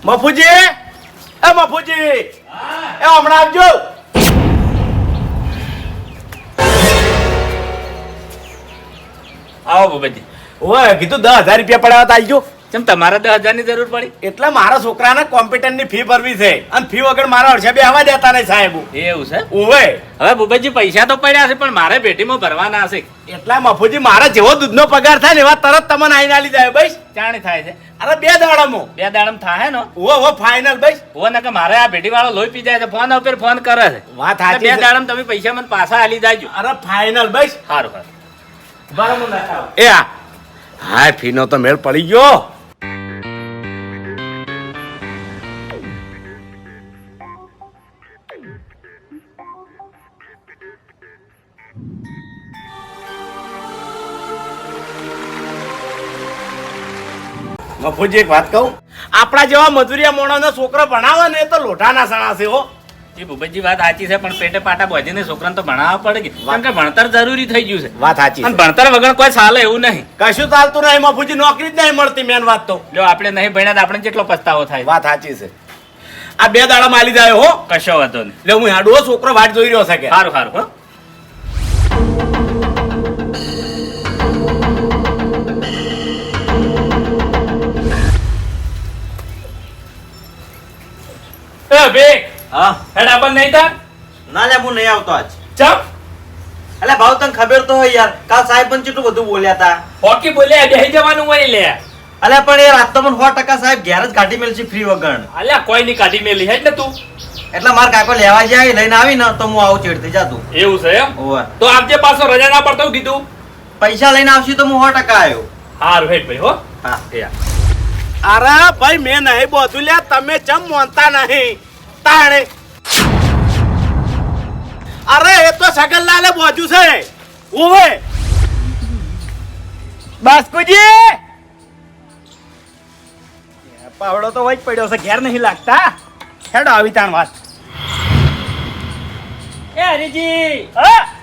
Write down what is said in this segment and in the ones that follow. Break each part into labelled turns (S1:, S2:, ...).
S1: મફુજી, એ મફુજી, એ હમણાં આવજો.
S2: આવો ભૂપતજી.
S1: ઓય કીધું 10,000 રૂપિયા પડાવતા આવજો.
S2: કેમ તમારે 10,000 ની જરૂર પડી?
S1: એટલે મારા છોકરાને કોમ્પ્યુટરની ફી ભરવી છે અને ફી વગર મારા અડશે બેહવા દેતા નહીં સાહેબ.
S2: એવું છે?
S1: ઓવે
S2: હવે ભૂપતજી પૈસા તો પડ્યા છે પણ મારે પેટીમાં ભરવાના હશે.
S1: એટલા મફુજી મારા જેવો દૂધનો પગાર થાય ને એવા તરત તમને આઈને આલી જાય બસ.
S2: ચાણી થાય છે?
S1: અરે 2 દાડામાં.
S2: 2 દાડમ થાય ને?
S1: ઓ ફાઇનલ બસ.
S2: ઓ ને કે મારે આ પેટી વાળો લોહી પી જાય છે, ફોન ઉપર ફોન કરે છે.
S1: વાત સાચી
S2: 2
S1: છે.
S2: દાડમ તમે પૈસા મને પાછા આલી જાજો.
S1: અરે ફાઇનલ બસ.
S2: સારું સારું.
S1: બરાબર નાખાવ. એ હા ફીનો તો મેળ પડી ગયો. મફુજી એક વાત કહું, આપણા જેવા મજૂરિયા મોણાનો છોકરો ભણાવે ને તો લોઢાના સણા છે હો.
S2: એ ભૂપતજી વાત સાચી છે પણ પેટે પાટા બાંધીને છોકરાને તો ભણાવવા પડે કે કેમ કે ભણતર જરૂરી થઈ ગયું છે.
S1: વાત સાચી
S2: અને ભણતર વગર કોઈ ચાલે એવું નહીં.
S1: કશું ચાલતું નહીં મફુજી, નોકરી જ નહીં મળતી. મેન વાત તો
S2: જો આપણે નહીં ભણ્યા તો આપણે કેટલો પસ્તાવો થાય.
S1: વાત સાચી છે. આ 2 દાડા માલી જાય હો.
S2: કશો વાંધો નહીં.
S1: એટલે હું હાડવો છોકરો વાટ જોઈ રહ્યો છે કે.
S2: સારું સારું હો. એ બે
S3: હા
S2: હેડ આપણ નહીં તા
S3: ના લે હું નહીં આવતો આજ.
S2: ચમ
S3: એટલે ભાવ તને ખબર તો હોય યાર, કાલ સાહેબ પણ કેટલું બધું બોલ્યા તા.
S2: હોકી બોલ્યા બેહી જવાનું હોય લે.
S3: અલ્યા પણ એ રાત તો મને 100% સાહેબ ઘેર જ કાઢી મેલશે ફ્રી વગર.
S2: અલ્યા કોઈ ની કાઢી મેલી હેડ ને તું.
S3: એટલે માર કાકો લેવા જાય લઈને આવી ને તો હું આવું ચેડતી જાતું.
S2: એવું છે એમ?
S3: ઓવે
S2: તો આપજે પાછો રજા ના પડતો કીધું.
S3: પૈસા લઈને આવશે તો હું 100% આવ્યો.
S2: હારું હેડ ભાઈ હો.
S3: હા
S1: અરે ભાઈ મેં નહીં બોધું લ્યા, તમે ચમ મોનતા નહીં તાણે. અરે એ તો સગનલાલે બોધ્યું છે. ઓવે બાસ્કુજી, પાવડો તો વચ પડ્યો છે, ઘેર નહીં લાગતા. હેડો આવી તાણ વાત.
S4: એ હરીજી,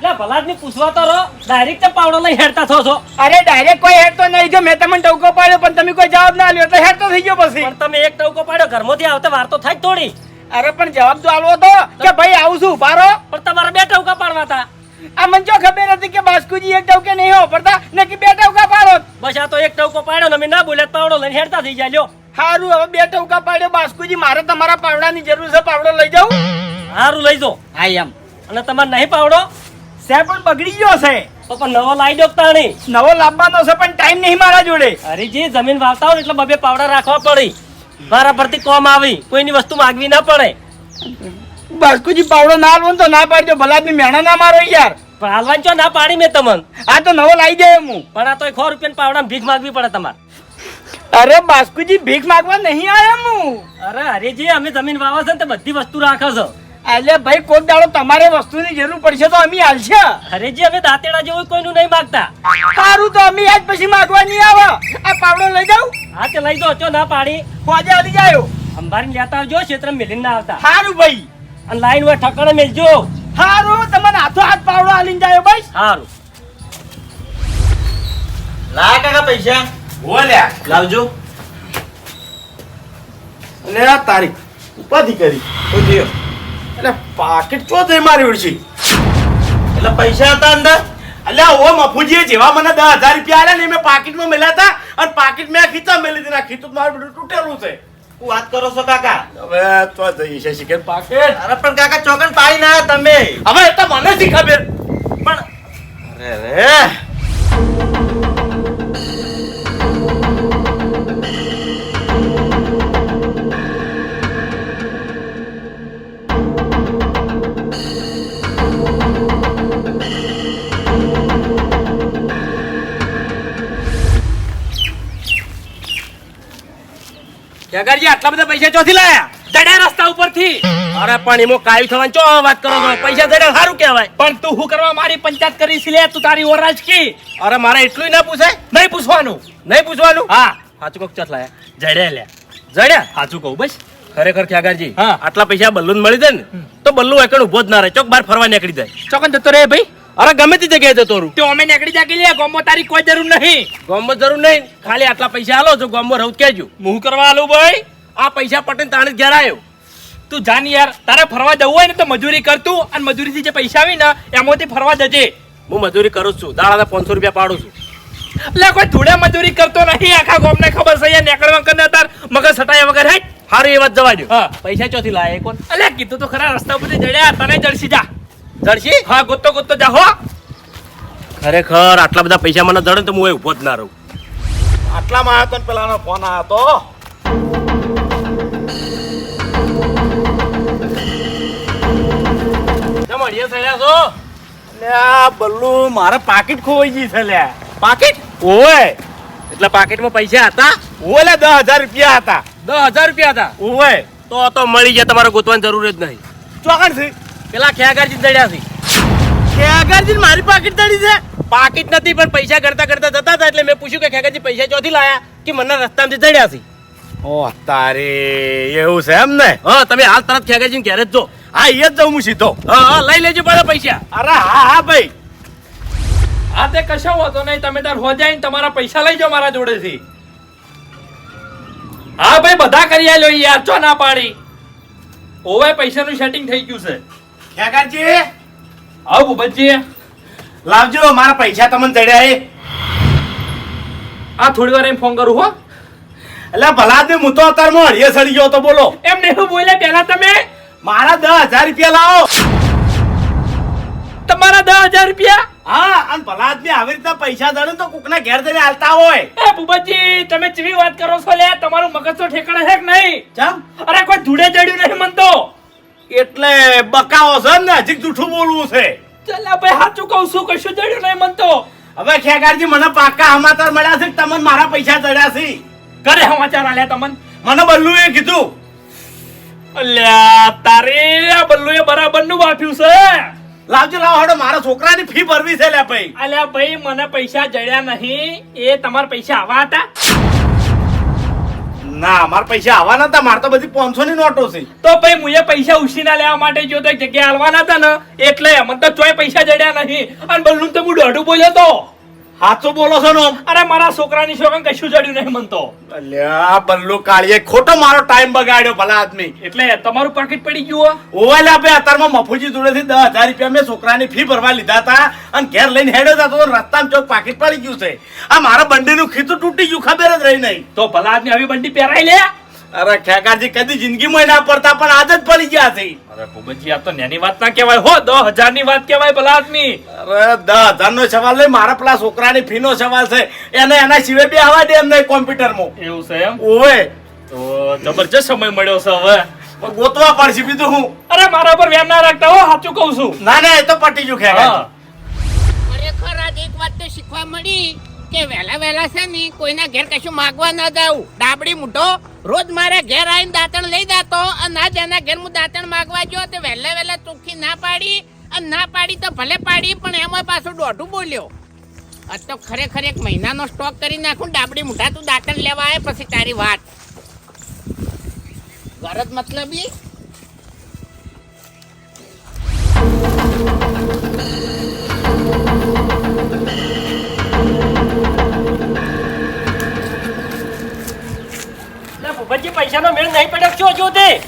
S4: લે ભલાદની પૂછવા તો રહો, ડાયરેક્ટ પાવડો લઈ હેડતા થો છો.
S1: અરે ડાયરેક્ટ કોઈ હેડ તો નહીં. જો મેં તમને ટોકો પાડ્યો પણ તમે કોઈ જવાબ ના આલ્યો એટલે હેડ તો થઈ ગયો પછી.
S4: પણ તમે એક ટવકો પાડ્યો, ઘરમાંથી આવતા વાર તો થાય જ થોડી.
S1: અરે પણ જવાબ તો આલવો તો કે ભાઈ આવું છું ઉભારો.
S4: પણ તમારે 2 ટવકા પાડવા હતા.
S1: આ મને જો ખબર હતી કે બાસ્કુજી એક ટવકે નહીં વાપરતા ને કે 2 ટવકા પાડો.
S4: બસ આ તો એક ટવકો પાડ્યો ને અમે ના બોલ્યા તો પાવડો લઈને હેડતા થઈ જાય. લ્યો
S1: હારું હવે 2 ટવકા પાડ્યો. બાસ્કુજી મારે તમારા પાવડાની જરૂર છે, પાવડો લઈ જાઉં.
S4: સારું લઈ જો.
S1: હા એમ.
S4: અને તમારે નહીં પાવડો
S1: સાહેબ પણ બગડી ગયો છે.
S4: તો પણ નવો લાવી દો તાણી.
S1: નવો લાવવાનો છે પણ ટાઈમ નહીં મારા જોડે.
S4: હરીજી જમીન વાવતા હોય એટલે 2 પાવડા રાખવા પડી. મારા પરથી કોમ આવી, કોઈની વસ્તુ માગવી ના પડે.
S1: બાસ્કુજી પાવડો ના આલવો તો ના પાડજો. ભલા આદમી મેણા ના મારો યાર.
S4: પણ હાલવાની ચો ના પાડી મેં તમને.
S1: આ તો નવો લાવી દે હું.
S4: પણ આ તો 100 રૂપિયા પાવડા ભીખ માગવી પડે તમારે.
S1: અરે બાસ્કુજી ભીખ માંગવા નહીં આયા હું.
S4: અરે હરીજી અમે જમીન વાવા છે ને તે બધી વસ્તુ રાખો છો.
S1: એટલે ભાઈ કોક દાડો તમારે વસ્તુની જરૂર પડશે તો અમે આલશે.
S4: હરીજી અમે દાંતેડા જેવું કોઈનું નહીં માગતા.
S1: સારું તો અમે આજ પછી માંગવા નહીં આવે. આ પાવડો લઈ જાઉં.
S4: હા તે લઈ જો ચો ના પાડી.
S1: ખોજે આવી જાયો.
S4: અંબારી લેતા આવજો, ક્ષેત્ર મેલીને ના આવતા.
S1: સારું ભાઈ.
S4: અને લાઈન હોય ઠકાણે મેલજો.
S1: સારું તમને હાથો હાથ પાવડો આલીને જાયો ભાઈ.
S4: સારું
S3: લાય કાકા પૈસા
S1: બોલ્યા
S3: લાવજો.
S1: લે આ તારીખ ઉપાધિ કરી તો દિયો. એટલે પાકીટ ચો થઈ મારી ઉડશી.
S3: એટલે પૈસા હતા અંદર.
S1: અલ્યા ઓ મફુજીએ જેવા મને 10,000 રૂપિયા આલ્યા ને મેં પાકીટમાં મેલ્યા હતા અને પાકીટ મેં ખીચા મેલી દીધા. ખીચું મારું બધું તૂટેલું છે.
S3: શું વાત કરો છો કાકા?
S1: હવે તો જઈ છે શીખે પાકીટ.
S3: અરે પણ કાકા ચોકન પાડી ના આવ્યા તમે.
S1: હવે એ તો મને શી ખબર.
S3: પણ અરે
S1: જગાજી આટલા બધા પૈસા ચોથી લાયા?
S4: જડ્યા રસ્તા ઉપરથી.
S1: અરે પણ એમાં કાયું થવાનું ચો વાત કરો છો? પૈસા જડે સારું કહેવાય.
S4: પણ તું શું કરવા મારી પંચાયત કરી છે લે? તું તારી ઓરાજ કી.
S1: અરે મારે એટલું ના પૂછાય.
S4: નહીં પૂછવાનું.
S1: નહીં પૂછવાનું.
S4: હા
S1: સાચું કોક ચોથ લાયા?
S4: જડ્યા લે.
S1: જડ્યા
S4: સાચું કહું બસ.
S1: ખરેખર ખ્યાગારજી
S4: હા.
S1: આટલા પૈસા બલ્લુન મળી જાય ને તો બલ્લુ એકણ ઉભો જ ના રહે, ચોક બહાર ફરવા નીકળી જાય.
S4: ચોકન જતો રે ભાઈ.
S1: અરે ગમે તે જગ્યાએ જતો રહું.
S4: તો અમે નીકળી જા કે લે ગોમો તારી કોઈ જરૂર નહીં.
S1: ગામમાં જરૂર નહીં, ખાલી આટલા પૈસા આલો જો ગામમાં રહું કહેજો.
S4: હું કરવા આલું ભાઈ.
S1: આ પૈસા પટેલ તાણે જ ઘેર આવ્યો.
S5: તું જાન યાર, તારે ફરવા જવું હોય ને તો મજૂરી કરતું અને મજૂરીથી જે પૈસા આવી ને એમાંથી ફરવા જજે.
S1: હું મજૂરી કરું જ છું, દાડા 500 રૂપિયા પાડું છું.
S5: એટલે કોઈ ધૂળે મજૂરી કરતો નહીં, આખા ગામને ખબર છે. નેકળવા કરીને તાર મગજ સટાયા વગર હે.
S1: હારું એ વાત જવા દો.
S5: હા.
S1: પૈસા ચોથી લાયા કોણ?
S5: અલ્યા કીધું તો ખરા, રસ્તા ઉપર જડ્યા તને જડસી જા.
S1: જડશી?
S5: હા, ગોતો ગોતો જા હો.
S1: ખરેખર આટલા બધા પૈસા મને જડે તો હું ઉભો જ ના રહું. આટલામાં આવ્યો તો ને પેલાનો ફોન આવ્યો તો. કેમ અડીએ થયા છો? લ્યા બલ્લુ, મારે પાકીટ ખોવાઈ ગઈ છે લ્યા. પાકીટ? ઓય. એટલે પાકીટમાં પૈસા હતા? ઓય લે 10,000 રૂપિયા હતા. 10,000 રૂપિયા હતા? ઓય. તો મળી ગયા, તમારે ગોતવાની જરૂર જ નહીં. ચોકણ છે? પેલા ખેગારજી દડ્યા છે. ખેગારજી મારી પાકીટ દડી છે? પાકીટ નથી, પણ પૈસા કરતા કરતા જતા હતા એટલે મેં પૂછ્યું કે ખેગારજી પૈસા ચોથી લાયા? કે મને રસ્તામાંથી દડ્યા છે. ઓહ તારે, એવું છે એમ ને? હા, તમે હાલ તરત ખેગારજી ઘેર જ જો. હા, એ જ જાઉં હું સીધો. હા, લઈ લેજો પાછા પૈસા. અરે હા ભાઈ.
S5: આ તે કશો હોતો નહીં, તમે તાર હો જાય તમારા પૈસા લઈ જાઓ મારા જોડેથી. હા ભાઈ, બધા કરી આલ્યો યાર, ચો ના પાડી. ઓવે પૈસાનું સેટિંગ થઈ ગયું છે.
S1: ખેગારજી
S5: આવ ભૂપતજી,
S1: લાવજો મારા પૈસા તમને દડ્યા એ.
S5: આ થોડી વાર એમ ફોન કરું હો.
S1: એટલે ભલા દે, હું તો અત્યારમાં હળીએ સડી ગયો તો. બોલો.
S5: એમ નહીં બોલ્યા પહેલા તમે.
S1: મારા 10,000 રૂપિયા લાવો.
S5: તમારા 10,000 રૂપિયા?
S1: હા, અને ભલા આદમી આવી રીતના પૈસા દડે તો કોકના ઘેર જઈને હાલતા હોય.
S5: એ ભૂપતજી, તમે ચેવી વાત કરો છો લે? તમારું મગજ તો ઠેકાણે છે કે નહીં?
S1: ચમ?
S5: અરે કોઈ ધૂળે ચડ્યું નહીં મન તો.
S1: એટલે બકાવો છે ને, હજી જૂઠું બોલવું છે.
S5: ચાલ ભાઈ, સાચું કહું છું, કશું ચડ્યું નહીં મન તો.
S1: હવે ખેગારજી મને પાક્કા સમાચાર મળ્યા છે કે તમને મારા પૈસા દડ્યા છે.
S5: ઘરે સમાચાર આલ્યા તમને?
S1: મને બલ્લુએ કીધું.
S5: અલ્યા તારે આ બલ્લુએ બરાબરનું વાપ્યું છે.
S1: લાવજો, લાવો હડો, મારા છોકરાની ફી ભરવી છે લે ભાઈ.
S5: અલ્યા ભાઈ, મને પૈસા જડ્યા નહીં, એ તમારા પૈસા આવા હતા?
S1: ના, મારા પૈસા આવવાના હતા. મારે તો બધી 500 ની નોટો છે.
S5: તો ભાઈ મુએ પૈસા ઉછીના લેવા માટે જો તો એક જગ્યાએ આલવાના હતા ને, એટલે મને તો ચોય પૈસા જડ્યા નહીં. અને બલ્લુ તો હું દોઢું બોલ્યો તો.
S1: સાચું બોલો છો ને?
S5: અરે મારા છોકરાની છોકરા કશું જડ્યું નહીં મન તો.
S1: અલ્યા બલ્લુ કાળીએ ખોટો મારો ટાઈમ બગાડ્યો ભલા આદમી.
S5: એટલે તમારું પાકીટ પડી ગયું?
S1: ઓવેલા ભાઈ, અત્યારમાં મફુજી જોડેથી 10,000 રૂપિયા મેં છોકરાની ફી ભરવા લીધા હતા અને ઘેર લઈને હેડ્યો હતો તો રસ્તામાં ચોક પાકીટ પડી ગયું છે. આ મારા બંડીનું ખીચું તૂટી ગયું, ખબર જ રહી નહીં.
S5: તો ભલા આદમી આવી બંડી પહેરાઈ લે.
S1: અરે ખેગારજી કદી જિંદગીમાં ના પડતા, પણ આજ જ પડી ગયા છે.
S5: અરે ભૂપતજી, આ તો નાની વાત ના કહેવાય હો, 10,000 ની વાત કહેવાય ભલા આદમી.
S1: અરે 10,000 નો સવાલ નહીં, મારા પેલા છોકરાની ફી નો સવાલ છે. એને એના સિવાય બે આવવા દે એમ નહીં કોમ્પ્યુટરમાં.
S5: એવું છે એમ?
S1: ઓવે
S5: તો જબરજસ્ત સમય મળ્યો છે હવે.
S1: પણ ગોતવા પડશે બીજું હું.
S5: અરે મારા પર વેમ ના રાખતા હો, સાચું કહું છું.
S1: ના ના, એ તો પટી ગયું ખેગારજી.
S6: ખરેખર આજ એક વાત તો શીખવા મળી કે વહેલા વહેલા છે ને કોઈના ઘેર કશું માગવા ન જાવું. ડાબડી મૂઠો રોજ મારે ઘેર આવીને દાંતણ લઈ જાતો, અને આજ એના ઘેર હું દાંતણ માગવા ગયો તો વહેલા વહેલા ચોખ્ખી ના પાડી, અને ના પાડી તો ભલે પાડી પણ એમાં પાછું દોઢું બોલ્યો. આ તો ખરેખર એક મહિનાનો સ્ટોક કરી નાખું. ડાબડી મૂઠા તું દાંતણ લેવા આવે પછી તારી વાત. ગરજ મતલબ એ
S4: ભૂપતજી, પૈસાનો મેળ નહીં પડ્યો શું જો તે?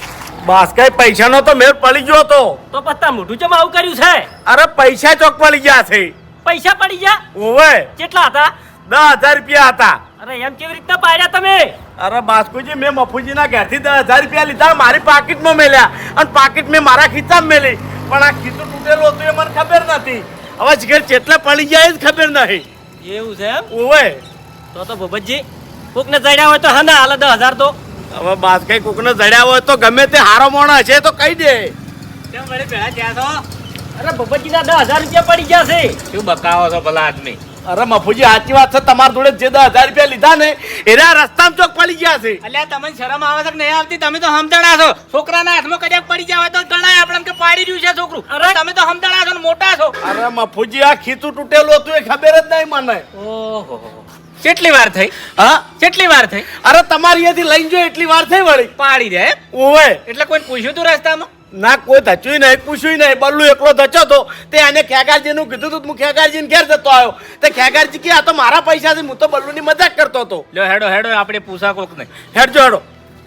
S1: બસ કઈ પૈસાનો તો મેળ પડી ગયો તો.
S4: તો પત્તા મોઢું ચમ આવું કર્યું છે?
S1: અરે પૈસા ચોક પડી ગયા છે.
S4: પૈસા પડી ગયા?
S1: ઓવે
S4: કેટલા હતા?
S1: 10,000 રૂપિયા હતા.
S4: અરે એમ કેવી રીતના પાડ્યા તમે?
S1: અરે બાસ્કુજી, મેં મફુજીના ઘેરથી 10,000 રૂપિયા લીધા, મારી પાકીટમાં મેલ્યા અને પાકીટ મેં મારા ખીચામાં મેલી. પણ આ ખીચું તૂટેલું હતું એ મને ખબર નથી. હવે ઘેર કેટલા પડી ગયા એ જ ખબર નહીં.
S4: એવું છે એમ?
S1: ઓવે
S4: તો ભૂપતજી, કોકને જડ્યા હોય તો હા ના હાલે 10,000 તો.
S1: હવે બાસ કઈ કોકને જડ્યા હોય તો ગમે તે હારો મોણો હશે તો કહી દે.
S4: કેમ વળી ભેળા થયા છો? અરે ભૂપતજીના 10,000 રૂપિયા પડી ગયા છે.
S2: શું બકાવો છો ભલા આદમી?
S1: અરે મફુજી, સાચી વાત છે. તમારા જોડે જે 10,000 રૂપિયા લીધા ને એના રસ્તામાં ચોક પડી ગયા છે.
S3: અલ્યા તમને શરમ આવે છે કે નહીં આવતી? તમે તો સમજણા છો. છોકરાના હાથમાં કદાચ પડી જાય તો ગણાય આપણે કે પાડી રહ્યું છે છોકરું.
S4: અરે
S3: તમે તો સમજણા છો ને મોટા છો.
S1: અરે મફુજી, આ ખીચું તૂટેલું હતું એ ખબર જ નહીં મને.
S4: ઓહો,
S3: કેટલી વાર થઈ?
S1: હા,
S3: કેટલી વાર થઈ?
S1: અરે તમારી અહીંયાથી લઈને જો એટલી વાર થઈ વળી.
S3: પાડી દે એમ?
S1: ઓવે
S3: એટલે કોઈ પૂછ્યું તું રસ્તામાં?
S1: ના, કોઈ ધચ્યું નહીં, પૂછ્યું નહીં. બલ્લુ એકલો ધચ્યો તો તે એને ખેગારજી નું કીધું તું, હું ખેગારજી ઘેર જતો આવ્યો. તે ખેગારજી કે આ તો મારા પૈસા છે, હું તો બલ્લુ ની મજાક કરતો હતો.
S2: લ્યો હેડો હેડો, આપણે પૂછા કોક ને.
S1: હેડજો હેડો.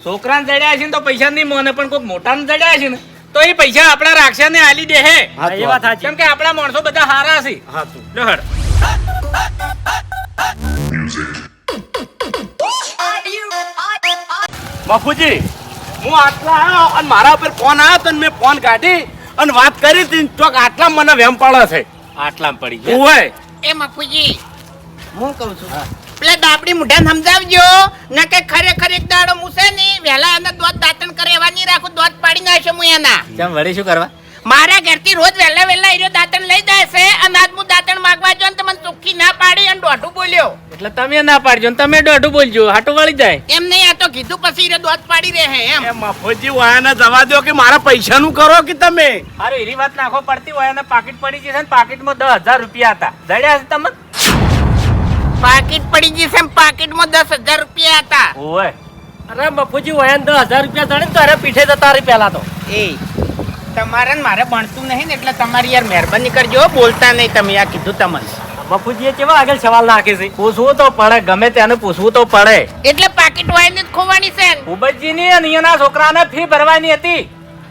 S3: છોકરાને જડ્યા છે ને તો પૈસા નહીં મોને, પણ કોઈક મોટાને જડ્યા છે ને તો એ પૈસા આપણા રાખશે ને આલી દે હે.
S4: એ વાત સાચી.
S3: કેમ કે આપણા માણસો બધા હારા છે.
S1: હા તું
S3: લો હેડ.
S1: બાપુજી હું આટલા આવ્યો અને મારા ઉપર ફોન આવ્યો તો મેં ફોન કાઢી અને વાત કરી હતી ચોક આટલા મને વેમ પડે છે.
S2: આટલામાં પડી ગયા.
S1: ઓય
S6: એ મફુજી હું કહું છું પેલા દાબડી મુઢાને સમજાવજો ના કે ખરેખર એક દાડો મુસે નહીં વહેલા એના દોત દાંતણ કરે એવા નહીં રાખું, દોત પાડી નાખશે હું એના.
S3: કેમ વળી શું કરવા?
S6: મારા ઘરથી રોજ વહેલા વહેલા એનો દાંતણ લઈ જાય છે અને આજ હું દાંતણ માંગવા જો ને તો મને ચોખ્ખી ના પાડી અને દોઢું બોલ્યો.
S3: એટલે તમે ના પાડજો ને તમે દોઢું બોલજો, હાટો વળી જાય.
S6: એમ નહીં, આ તો કીધું પછી એ દોત પાડી રહે એમ.
S1: એ મફોજી વાયાને જવા દો કે મારા પૈસાનું કરો કે તમે.
S3: હારું એરી વાત નાખો પડતી હોય અને પાકીટ પડી જશે ને પાકીટમાં 10,000 રૂપિયા હતા. જડ્યા છે તમને?
S6: પાકીટ પડી જશે એમ પાકીટમાં 10,000 રૂપિયા હતા.
S3: ઓય
S4: અરે બાપુજી વયાન 10,000 રૂપિયા જડે ને તો અરે પીઠે જતા રહી પેલા તો.
S6: એ તમારે ને મારે ભણતું નહીં ને એટલે તમારી યાર મહેરબાની કરજો, બોલતા નહીં તમે, આ કીધું તમને.
S4: બાપુજીએ કેવા આગળ સવાલ નાખે છે.
S3: પૂછવું તો પડે, ગમે તેને પૂછવું તો પડે.
S6: એટલે પાકીટ વાયને જ ખોવાની છે ને.
S3: ઉબજીની અને અહીંયાના છોકરાને ફી ભરવાની હતી.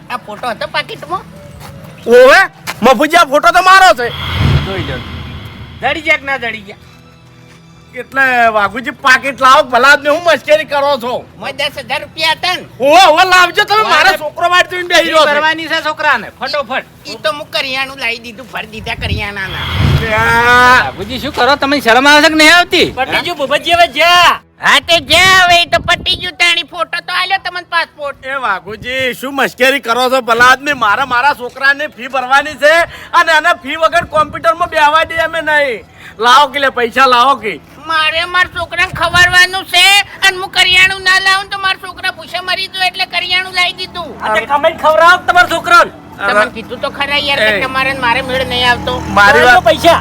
S6: આ ફોટો હતો પાકીટમાં.
S1: ઓવે મફુજી આ ફોટો તો મારો છે.
S3: જોઈ લો. જડી ગયા કે ના જડી ગયા?
S1: એટલે વાઘુજી પાકીટ લાવો ભલા જ હું મશ્કરી કરો છો.
S6: મોય 10,000 રૂપિયા હતા ને.
S1: ઓવે લાવજો તમે, મારા છોકરો વાટ જોઈને બેહી
S3: ફી
S1: રહ્યો છે.
S3: ભરવાની છે છોકરાને ફટોફટ.
S6: ઈ તો હું કરિયાણું લાવી દીધું, ભરી દીધા કરિયાણાના.
S1: આ,
S3: બાબુજી શું કરો તમે? શરમ આવે છે કે નહીં આવતી?
S4: પટીજુ બાપુજી હવે જ્યાં
S6: હા તે જ્યાં હવે ઈ તો પટી ગયું તાણી. ફોટો તો આલ્યો તમને પાસપોર્ટ.
S1: એ વાઘુજી શું મશ્કરી કરો છો ભલા આદમી. મારા છોકરાને ફી ભરવાની છે અને એને ફી વગર કોમ્પ્યુટરમાં બેહવા દે અમે નહીં. લાવો કે લે પૈસા લાવો કે.
S6: મારે મારા છોકરાને ખવડાવવાનું છે અને હું કરિયાણું ના લાવું તો મારા છોકરા ભૂસે મરી જાય એટલે કરિયાણું લાવી દીધું.
S4: આજે કમાઈને ખવડાવો તમારા છોકરાને.
S6: તમને કીધું તો ખરા યાર કે
S1: એ.
S6: તમારે ને મારે મેળ નહીં આવતો.
S1: મારી
S4: લાવજો
S1: વાત
S4: પૈસા.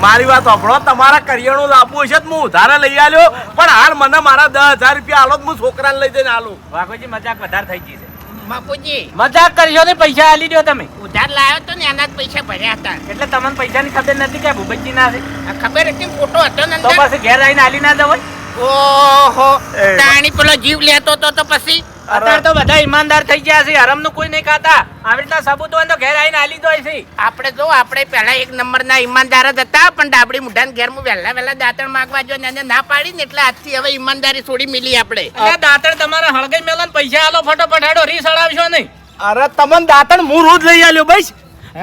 S1: મારી વાત સાંભળો, તમારા કરિયાણું લાવવું હશે તો હું ઉધારે લઈ આલ્યો, પણ હાલ મને મારા 10,000 રૂપિયા આલો તો હું છોકરાને લઈ જઈને આલું.
S3: વાઘોજી મજાક વધારે થઈ ગઈ છે.
S6: બાપુજી
S3: મજાક કરશો ને પૈસા આલી દો તમે.
S6: ઉધાર લાવ્યો તો ને એના જ પૈસા ભર્યા હતા.
S3: એટલે તમને પૈસાની ખબર નથી કે ભૂપતજી ના છે?
S6: આ ખબર હતી ને ફોટો હતો ને
S3: તો
S6: અંદર.
S3: પછી ઘેર આવીને આલી ના જવાય?
S6: ઓહો
S1: એ.
S6: તાણી પેલો જીવ લેતો તો પછી
S3: અત્યારે તો બધા ઈમાનદાર થઈ ગયા છે, હરામનું કોઈ નહીં ખાતા. આવી રીતના સબૂત હોય તો ઘેર આવીને આલી દો છે.
S6: આપણે પહેલા એક નંબરના ઈમાનદાર જ હતા, પણ ડાબડી મુઢાને ઘેર હું વહેલા દાંતણ માંગવા જો ને એને ના પાડી ને એટલે આજથી હવે ઈમાનદારી છોડી મિલી આપણે.
S3: એટલે દાંતણ તમારે હળગાઈ મેલો ને પૈસા આલો ફટોફટ. હેડો રીસ અડાવશો નહીં.
S1: અરે તમને દાંતણ હું રોજ લઈ આલ્યો બસ.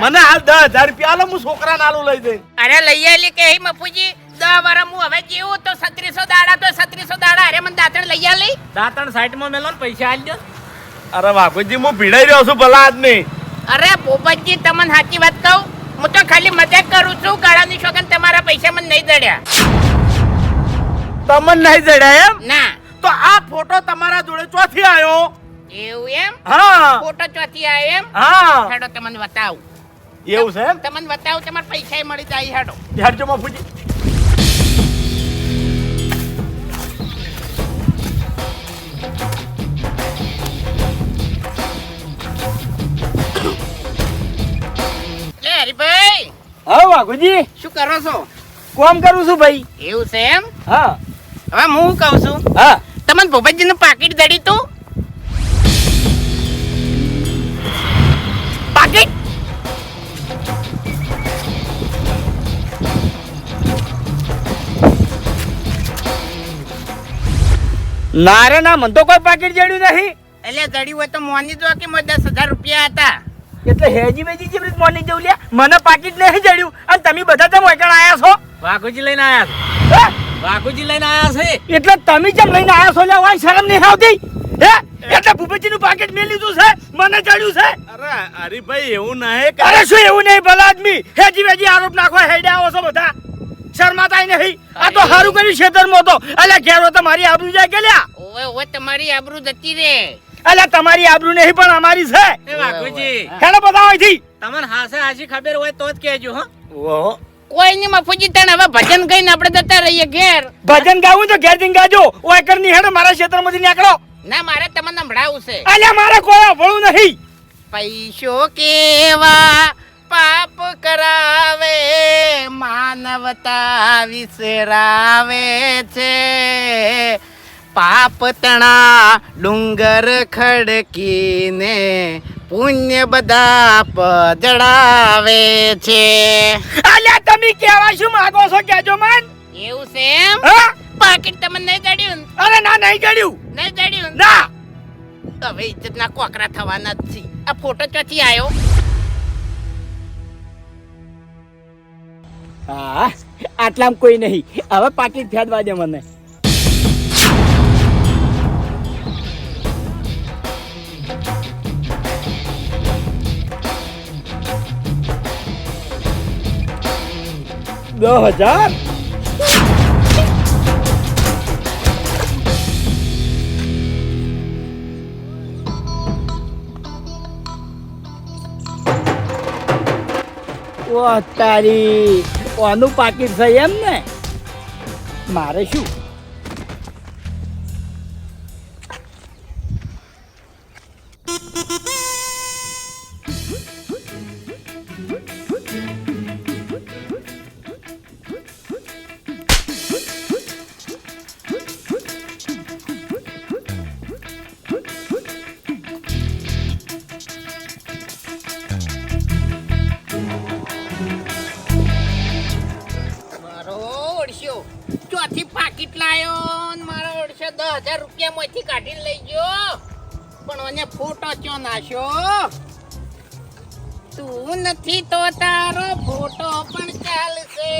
S1: મને હાલ 10,000 રૂપિયા આલો, હું છોકરાને આલું લઈ જઈને.
S6: અરે લઈ આલી કે હે મફુજી 10 વાર હું હવે જીવું તો 3600 દાડા તો 3600 દાડા અરે મને દાંતણ લઈ આલી.
S3: દાંતણ સાઈડમાં મેલો ને પૈસા આલી દો.
S1: અરે વાઘુજી હું ભીડાઈ રહ્યો છું ભલા આદમી.
S6: અરે પોપટજી તમને સાચી વાત કહું, હું તો ખાલી મજાક કરું છું. ગાળાની શોખન તમારા પૈસા મને નહીં દડ્યા.
S1: તમને નહીં જડ્યા એમ?
S6: ના
S1: તો આ ફોટો તમારા જોડે ચોથી આવ્યો?
S6: એવું એમ?
S1: હા
S6: ફોટો ચોથી આવ્યો એમ?
S1: હા
S6: હેડો તમને બતાવું.
S1: એવું છે એમ?
S6: તમને બતાવું, તમારા પૈસા મળી જાય. હેડો.
S1: હેડજો બાપુજી.
S6: લે હરીભાઈ
S1: હા વાઘુજી
S6: શું કરો છો?
S1: કોમ કરું છું ભાઈ.
S6: એવું છે એમ?
S1: હા
S6: હવે હું કહું છું,
S1: હા
S6: તમને ભોપતજીનું પાકીટ દડી તું? પાકીટ
S1: ના રે ના, મને તો કોઈ પાકીટ જડ્યું નહીં.
S6: એટલે દડી હોય તો મોની જો કે મોય 10,000 રૂપિયા હતા.
S1: એટલે હેજી વેજી જેવી રીત મોની જવું લ્યા. મને પાકીટ નહીં જડ્યું અને તમે બધા તેમ ઓકણ આયા છો.
S3: વાઘોજી લઈને આયા છે.
S1: હે?
S3: વાઘોજી લઈને આયા છે.
S1: એટલે તમે કેમ લઈને આયા છો લ્યા? વાય શરમ નહીં આવતી? હે? એટલે ભૂપતજીનું પાકીટ મેં લીધું છે, મને જડ્યું છે. અરે હરીભાઈ એવું નહીં. અરે શું એવું નહીં ભલા આદમી? હેજી વેજી આરોપ નાખવા હેડે આવો છો બધા. શરમાતાય નહીં. આ તો હારું કર્યું ખેતરમાં તો. અલ્યા ઘેરો તો મારી આબરૂ જાય કે લ્યા?
S6: ઓવે ઓવે તમારી આબરૂ જતી રે.
S1: અલ્યા તમારી આબરૂ નહીં પણ અમારી છે.
S3: એ વાઘોજી
S1: હેડો બધા અહીંથી.
S3: તમને હાસે હાસી ખબર હોય તો જ કહેજો. હો
S1: ઓહો.
S6: કોઈ નહીં મફુજી, તને હવે ભજન ગઈને આપણે જતા રહીએ ઘેર.
S1: ભજન ગાવું તો ઘેર જઈને ગાજો. ઓય કરની હેડો મારા ક્ષેત્રમાંથી નીકળો.
S6: ના મારે તમને સંભળાવું છે.
S1: અલ્યા મારે કોઈ ભળું નહીં.
S6: પૈસો કેવા પાપ કરાવે, માનવતા વિસરાવે છે. પાપ તણા ડુંગર ખડકીને પુણ્ય બધા પજડાવે છે.
S5: અલ્યા તમે કેવા શું માંગો છો કેજો મન?
S6: એવું છે એમ?
S5: હા?
S6: પાકીટ તમને નહીં જડ્યું ને?
S5: અરે ના નહીં ગળ્યું
S6: નહીં જડ્યું ને?
S5: ના.
S6: હવે ઇજ્જતના કોકરા થવાના જ છે. આ ફોટો ચોથી આવ્યો?
S5: હા આટલામાં કોઈ નહીં. હવે પાકીટ ફેદવા દે મને. દસ હજાર. ઓ તારી ઓનું પાકીટ છે એમ ને? મારે શું?
S6: મારો ઓળશો ચોથી પાકીટ લાયો ને મારો ઓળશો 10,000 રૂપિયા માંથી કાઢીને લઈ ગયો. પણ મને ફોટો ચો નાખ્યો. તું નથી તો તારો ફોટો પણ ચાલશે.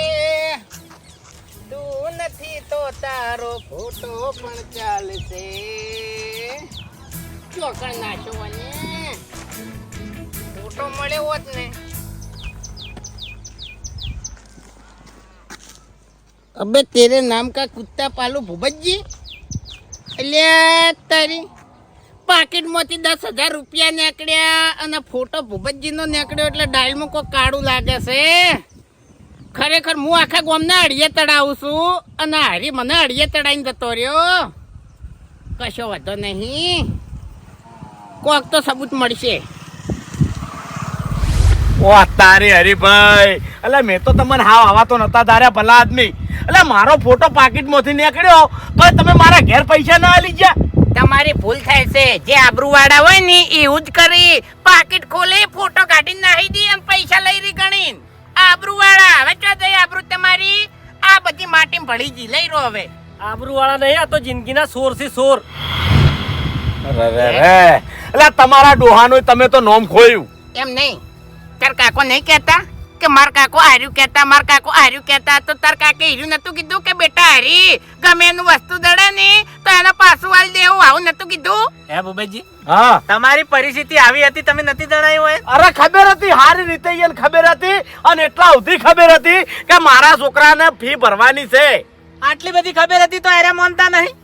S6: તું નથી તો તારો ફોટો પણ ચાલશે. ચોકણ નાખ્યો મને. ફોટો મળ્યો હોત ને. अबे तेरे नाम का कुत्ता पालू भूपतजी. अल्યા તારી પાકીટમાંથી 10,000 રૂપિયા નીકળ્યા અને ફોટો ભૂપતજીનો નીકળ્યો એટલે ડાયલમાં કોઈ કાળું લાગે છે. ખરેખર હું આખા ગામના અડીએ તડાવું છું અને હારી મને અડીએ તડાઈને જતો રહ્યો. કશો વાંધો નહીં, કોક તો સબૂત મળશે.
S1: ઓ તારે હરીભાઈ, એટલે મેં તો તમને હાવ આવા તો નતા ધાર્યા ભલા આદમી. એટલે મારો ફોટો પાકીટમાંથી નીકળ્યો પણ તમે મારા ઘેર પૈસા ના આલી ગયા.
S6: તમારી ભૂલ થાય છે. જે આબરૂવાળા હોય ને એવું જ કરી. પાકીટ ખોલે, ફોટો કાઢીને નાહી દી અને પૈસા લઈ રહી ગણી. આબરૂવાળા હવે ચો જઈ આબરૂ તમારી આ બધી માટી ભળી ગઈ. લઈ રહો હવે.
S4: આબરૂ વાળા નહીં, આ તો જિંદગીના સોર થી સોર.
S1: એટલે તમારા ડોહાનું તમે તો નોમ ખોયું.
S6: એમ નહીં, તાર કાકો નહીં કહેતા કે માર કાકો હાર્યું કહેતા, માર કાકો હાર્યું કહેતા? તો તાર કાકે હીર્યું નતું કીધું કે બેટા હારી ગમે એનું વસ્તુ દડે ને તો એને પાછું વાળી દેવું? આવું નતું કીધું?
S3: હે ભૂપતજી,
S1: હા,
S3: તમારી પરિસ્થિતિ આવી હતી, તમે નથી જણાયું હોય?
S1: અરે ખબર હતી, હારી રીતે એને ખબર હતી અને એટલા સુધી ખબર હતી કે મારા છોકરાને ફી ભરવાની છે.
S3: આટલી બધી ખબર હતી તો અરે માનતા નહીં?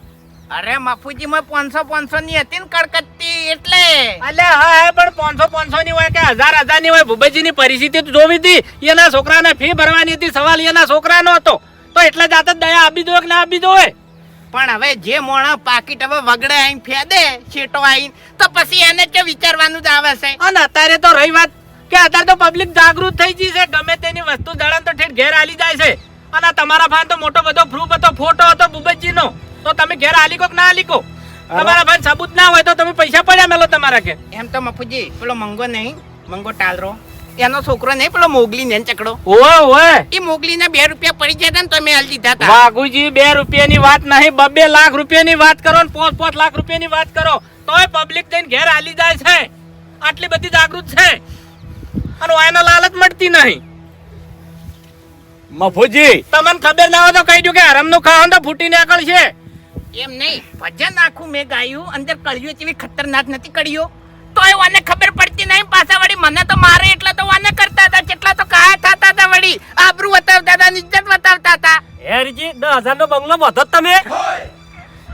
S6: અરે મફુજી માં 500 ની હતી ને કડકતી એટલે.
S3: અલ્યા હા, પણ 500 ની હોય કે 1000 ની હોય, ભૂપતજીની પરિસ્થિતિ તો જોવી હતી. એના છોકરાને ફી ભરવાની હતી, સવાલ એના છોકરાનો હતો. તો એટલે જાત જ દયા આપી દો કે ના આપી દો હોય?
S6: પણ હવે જે મોણા પાકીટ હવે વગડે આઈને ફેદે છેટો આઈને તો પછી એને કે વિચારવાનું જ આવે છે.
S3: અને અત્યારે તો રહી વાત કે અત્યારે તો પબ્લિક જાગૃત થઈ ગઈ છે. ગમે તેની વસ્તુ દળન તો ઠેઠ ઘેર આલી જાય છે. અને તમારા ભાન તો મોટો બધો પ્રૂફ હતો, ફોટો હતો ભૂપતજીનો. તો તમે ઘેર આલી કો કે ના આલી કો? તમારા ભાન સબૂત ના હોય તો તમે પૈસા પડ્યા મેલો તમારા ઘેર.
S6: એમ તો મફુજી પેલો મંગો નહીં, મંગો ટાલરો એનો છોકરો નહીં, પેલો મોગલી ને ચકડો,
S3: ઓય ઓય,
S6: એ મોગલી ના 2 રૂપિયા પડી જતા ને તો મેં હાલ દીધા હતા.
S3: વાઘુજી 2 રૂપિયાની વાત નહીં, 2 લાખ રૂપિયાની વાત કરો ને 5 લાખ રૂપિયાની વાત કરો તોય પબ્લિક જઈને ઘેર આલી જાય છે. આટલી બધી જાગૃત છે અને એનો લાલચ મળતી નહીં.
S1: મફુજી,
S3: તમને ખબર ના હોય તો કહી દો કે હરામનું ખાવાનું તો ફૂટી નીકળશે.
S6: એમ નહીં, ભજન આખું મેં ગાયું, અંદર કળીઓ જેવી ખતરનાક નથી કળીઓ, તોય વાને ખબર પડતી નહીં. પાછા વળી મને તો મારે એટલા તો વાને કરતા હતા, કેટલા તો કાયા થતા હતા, વળી આબરૂ બતાવતા હતા, ઇજ્જત બતાવતા હતા.
S4: હેરજી 10,000 નો બંગલો બધો તમે?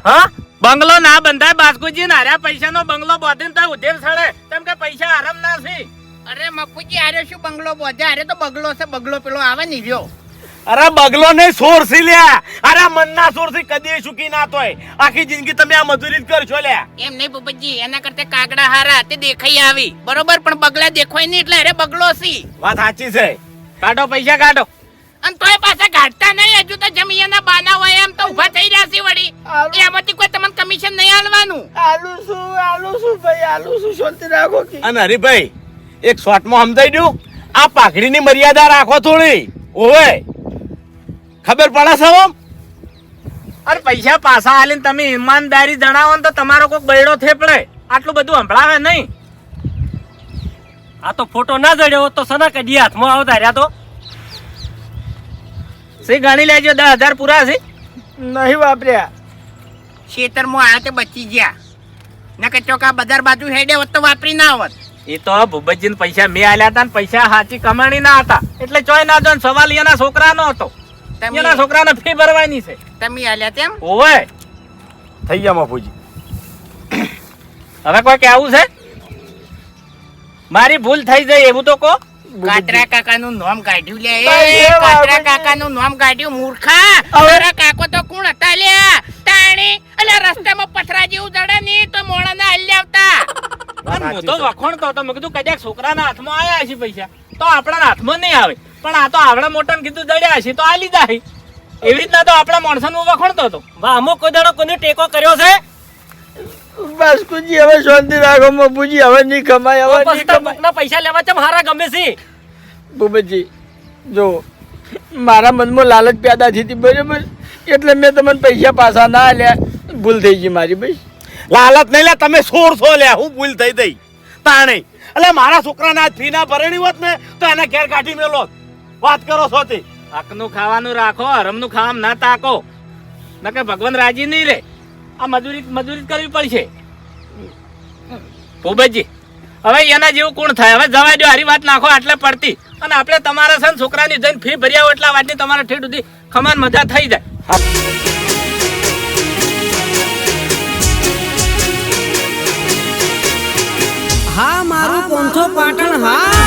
S3: હા, બંગલો ના બંધાય બાસ્કુજી, ને હાર્યા પૈસાનો બંગલો બાંધીને તો ઉધેર સડે તેમ કે પૈસા આરામ ના છે.
S6: અરે મફુજી, આરે શું બંગલો બોધે? આરે તો બગલો છે, બગલો પેલો આવે ને રહ્યો.
S1: અરે બગલો નહીં, સોર સી લ્યા. અરે મનના સોર થી કદી સુખી ના તોય. આખી જિંદગી તમે આ મજૂરી જ કરશો લ્યા.
S6: એમ નહીં ભૂપતજી, એના કરતા કાગડા હારા તે દેખાઈ આવી બરોબર, પણ બગલા દેખાય નહીં એટલે અરે બગલો છે.
S1: વાત સાચી છે.
S3: કાઢો પૈસા કાઢો.
S6: અને તોય પાછા ગાંઠતા નહીં. હજુ તો જમીનના બાના હોય એમ તો ઊભા થઈ રહ્યા છે વળી. એમાંથી કોઈ તમને કમિશન નહીં આલવાનું.
S3: આલુ શું ભાઈ, આલુ શું, શાંતિ રાખો કે.
S1: અને હરીભાઈ એક શોર્ટમાં સમજાઈ દઉં, આ પાઘડીની મર્યાદા રાખો થોડી. ઓવે ખબર પડે છે આમ?
S3: અરે પૈસા પાછા આલીને તમે ઈમાનદારી જણાવો ને તો તમારો કોઈ બૈડો થેપડે. આટલું બધું સંભળાવે નહીં.
S4: આ તો ફોટો ના જડ્યો તો સના કદી હાથમાં આવતા રહ્યા તો
S3: સી ગણી લેજો, 10,000 પૂરા છે.
S5: નહીં વાપર્યા.
S6: ખેતરમાં આયા તે બચી ગયા. નકર ચોકા બજાર બાજુ હેડે હોત તો વાપરી ના હોત.
S3: એ તો ભૂપતજીને પૈસા મેં આલ્યા હતા ને પૈસા સાચી કમાણી ના હતા એટલે ચોય ના જો. સવાલ એના છોકરાનો હતો. એના છોકરાને ફી ભરવાની છે.
S6: તમે આલ્યા તેમ?
S3: ઓવે
S1: થઈ ગયા બાપુજી.
S3: હવે કોઈ કેવું છે? મારી ભૂલ થઈ જાય એવું તો કહો.
S6: કાતરા કાકાનું નામ કાઢ્યું લે. એ કાતરા કાકાનું નામ કાઢ્યું મૂર્ખા. તારા કાકો તો કોણ હતા લ્યા? તાણી અલે રસ્તામાં પથરા જેવું જડે ની તો મોણાના હલ્લે આવતા.
S3: પણ હું તો વખોણતો હતો. મેં કીધું કદાચ છોકરાના હાથમાં આયા હશે પૈસા તો આપણા હાથમાં નહીં આવે. પણ આ તો આવડા મોટાને કીધું જડ્યા હશે તો આ લીધા હશે. એવી રીતના તો આપણા માણસોનું વખોણતો હતો.
S4: વાહ અમુક કોઈ દાડો કોઈને ટેકો કર્યો છે
S5: બસ કુજી હવે શાંતિ રાખો મબુજી. હવે નહીં કમાય, હવે નહીં કમાય.
S4: કોકના પૈસા લેવા ચમ હારા ગમે છે
S5: ભૂપતજી જો મારા મનમાં લાલચ પેદા થઈ હતી બરાબર, એટલે મેં તમને પૈસા પાછા ના આલ્યા. ભૂલ થઈ ગઈ મારી ભાઈ.
S1: લાલચ નહીં લે, તમે સોર છો લે. હું ભૂલ થઈ દઈ તાણે. એટલે મારા છોકરાને આજ ફી ના ભરણી હોત ને તો એને ઘેર કાઢી મેલો. વાત કરો છો તે.
S3: હકનું ખાવાનું રાખો, હરમનું ખાવાનું ના તાકો. નકર ભગવાન રાજી નહીં રે. આ મજૂરી કરવી પડશે. ભૂપતજી હવે એના જેવું કોણ થાય? હવે જવા દો, હારી વાત નાખો આટલે પડતી. અને આપણે તમારા સન છોકરાની જઈને ફી ભર્યા હોય એટલા વાતની તમારા ઠેઠ સુધી ખમાન મજા થઈ જાય.
S7: હા મારું 500 પાટણ હા.